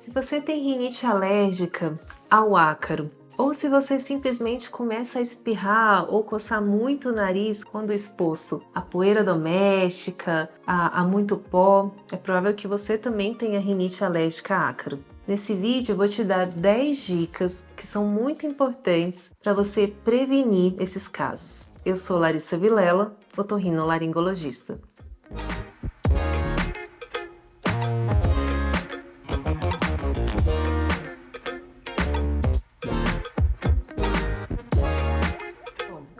Se você tem rinite alérgica ao ácaro, ou se você simplesmente começa a espirrar ou coçar muito o nariz quando exposto à poeira doméstica, a muito pó, é provável que você também tenha rinite alérgica a ácaro. Nesse vídeo eu vou te dar 10 dicas que são muito importantes para você prevenir esses casos. Eu sou Larissa Vilela, otorrinolaringologista.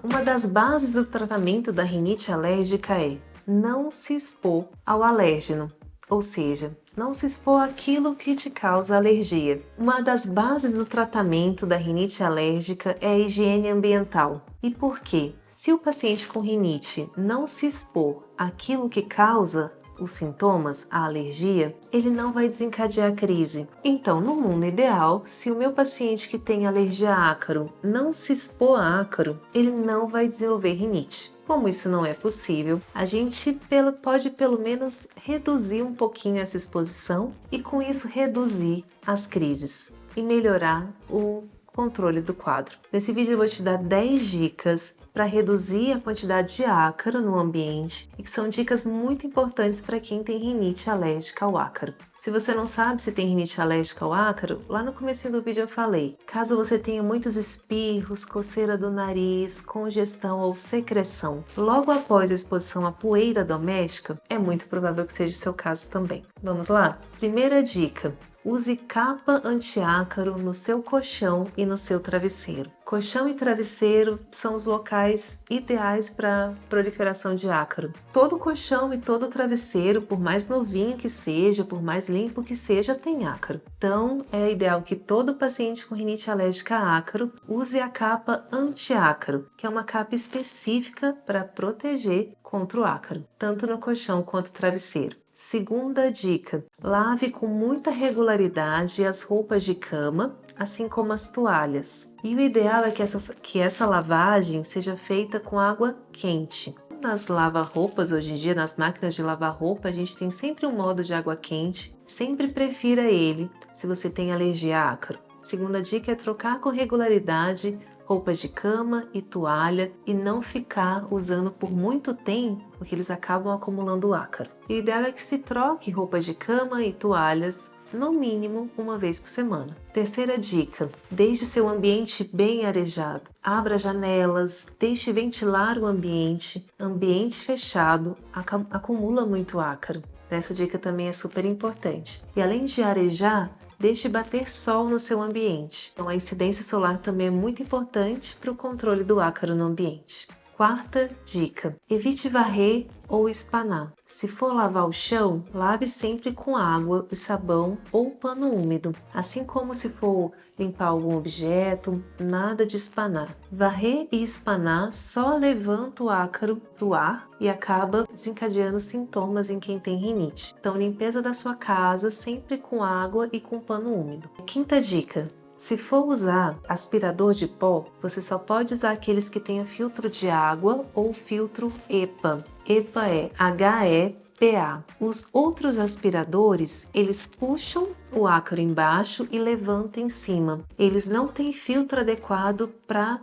Uma das bases do tratamento da rinite alérgica é não se expor ao alérgeno, ou seja, não se expor àquilo que te causa alergia. Uma das bases do tratamento da rinite alérgica é a higiene ambiental. E por quê? Se o paciente com rinite não se expor àquilo que causa os sintomas, a alergia, ele não vai desencadear a crise. Então, no mundo ideal, se o meu paciente que tem alergia a ácaro não se expor a ácaro, ele não vai desenvolver rinite. Como isso não é possível, a gente pode pelo menos reduzir um pouquinho essa exposição e com isso reduzir as crises e melhorar o controle do quadro. Nesse vídeo eu vou te dar 10 dicas para reduzir a quantidade de ácaro no ambiente e que são dicas muito importantes para quem tem rinite alérgica ao ácaro. Se você não sabe se tem rinite alérgica ao ácaro, lá no comecinho do vídeo eu falei, caso você tenha muitos espirros, coceira do nariz, congestão ou secreção, logo após a exposição à poeira doméstica, é muito provável que seja o seu caso também. Vamos lá? Primeira dica. Use capa anti-ácaro no seu colchão e no seu travesseiro. Colchão e travesseiro são os locais ideais para proliferação de ácaro. Todo colchão e todo travesseiro, por mais novinho que seja, por mais limpo que seja, tem ácaro. Então, é ideal que todo paciente com rinite alérgica a ácaro use a capa anti-ácaro, que é uma capa específica para proteger contra o ácaro, tanto no colchão quanto no travesseiro. Segunda dica, lave com muita regularidade as roupas de cama, assim como as toalhas. E o ideal é que essa lavagem seja feita com água quente. Nas lava-roupas, hoje em dia, nas máquinas de lavar roupa, a gente tem sempre um modo de água quente. Sempre prefira ele se você tem alergia a ácaro. Segunda dica é trocar com regularidade roupas de cama e toalha e não ficar usando por muito tempo, porque eles acabam acumulando ácaro. E o ideal é que se troque roupas de cama e toalhas no mínimo uma vez por semana. Terceira dica, deixe seu ambiente bem arejado. Abra janelas, deixe ventilar o ambiente. Ambiente fechado acumula muito ácaro. Essa dica também é super importante. E além de arejar, deixe bater sol no seu ambiente. Então, a incidência solar também é muito importante para o controle do ácaro no ambiente. Quarta dica, evite varrer ou espanar. Se for lavar o chão, lave sempre com água e sabão ou pano úmido. Assim como se for limpar algum objeto, nada de espanar. Varrer e espanar só levanta o ácaro para o ar e acaba desencadeando sintomas em quem tem rinite. Então, limpeza da sua casa sempre com água e com pano úmido. Quinta dica, se for usar aspirador de pó, você só pode usar aqueles que tenham filtro de água ou filtro EPA. EPA é HEPA. Os outros aspiradores, eles puxam o ácaro embaixo e levantam em cima. Eles não têm filtro adequado para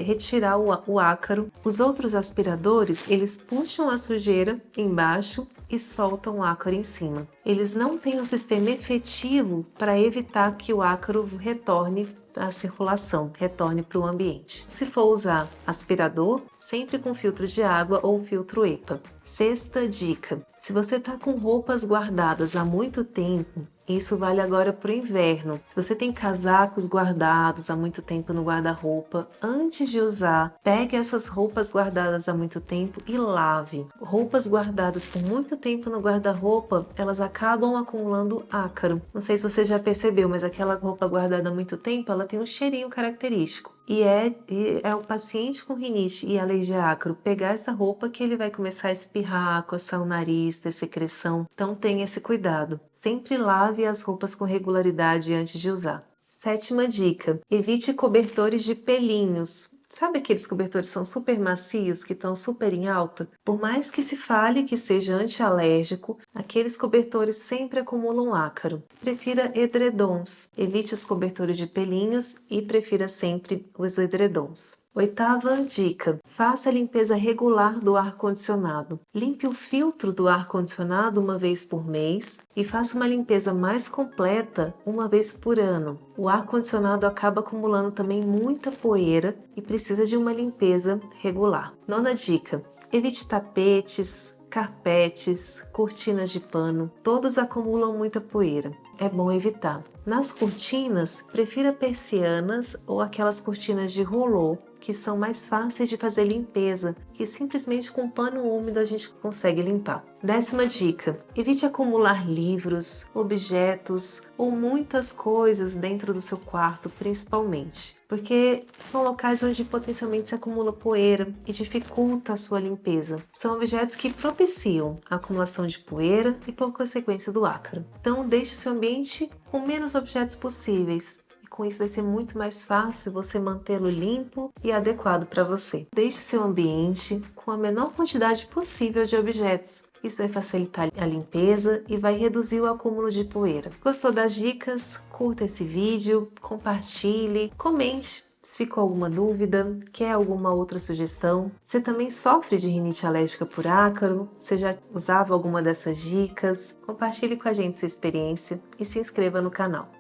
retirar o ácaro. Os outros aspiradores, eles puxam a sujeira embaixo e soltam o ácaro em cima. Eles não têm um sistema efetivo para evitar que o ácaro retorne à circulação, retorne para o ambiente. Se for usar aspirador, sempre com filtro de água ou filtro EPA. Sexta dica, se você está com roupas guardadas há muito tempo, isso vale agora para o inverno. Se você tem casacos guardados há muito tempo no guarda-roupa, antes de usar, pegue essas roupas guardadas há muito tempo e lave. Roupas guardadas por muito tempo no guarda-roupa, elas acabam acumulando ácaro. Não sei se você já percebeu, mas aquela roupa guardada há muito tempo, ela tem um cheirinho característico. E é o paciente com rinite e alergia a ácaro pegar essa roupa que ele vai começar a espirrar, coçar o nariz, ter secreção. Então tenha esse cuidado. Sempre lave as roupas com regularidade antes de usar. Sétima dica, evite cobertores de pelinhos. Sabe aqueles cobertores que são super macios, que estão super em alta? Por mais que se fale que seja antialérgico, aqueles cobertores sempre acumulam ácaro. Prefira edredons. Evite os cobertores de pelinhos e prefira sempre os edredons. Oitava dica: faça a limpeza regular do ar-condicionado. Limpe o filtro do ar-condicionado uma vez por mês e faça uma limpeza mais completa uma vez por ano. O ar-condicionado acaba acumulando também muita poeira e precisa de uma limpeza regular. Nona dica: evite tapetes, carpetes, cortinas de pano, todos acumulam muita poeira. É bom evitar. Nas cortinas, prefira persianas ou aquelas cortinas de rolô, que são mais fáceis de fazer limpeza, que simplesmente com pano úmido a gente consegue limpar. Décima dica: evite acumular livros, objetos ou muitas coisas dentro do seu quarto, principalmente, porque são locais onde potencialmente se acumula poeira e dificulta a sua limpeza. São objetos que propiciam a acumulação de poeira e, por consequência, do ácaro. Então, deixe o seu ambiente com menos objetos possíveis. Com isso vai ser muito mais fácil você mantê-lo limpo e adequado para você. Deixe seu ambiente com a menor quantidade possível de objetos. Isso vai facilitar a limpeza e vai reduzir o acúmulo de poeira. Gostou das dicas? Curta esse vídeo, compartilhe, comente se ficou alguma dúvida, quer alguma outra sugestão. Você também sofre de rinite alérgica por ácaro? Você já usava alguma dessas dicas? Compartilhe com a gente sua experiência e se inscreva no canal.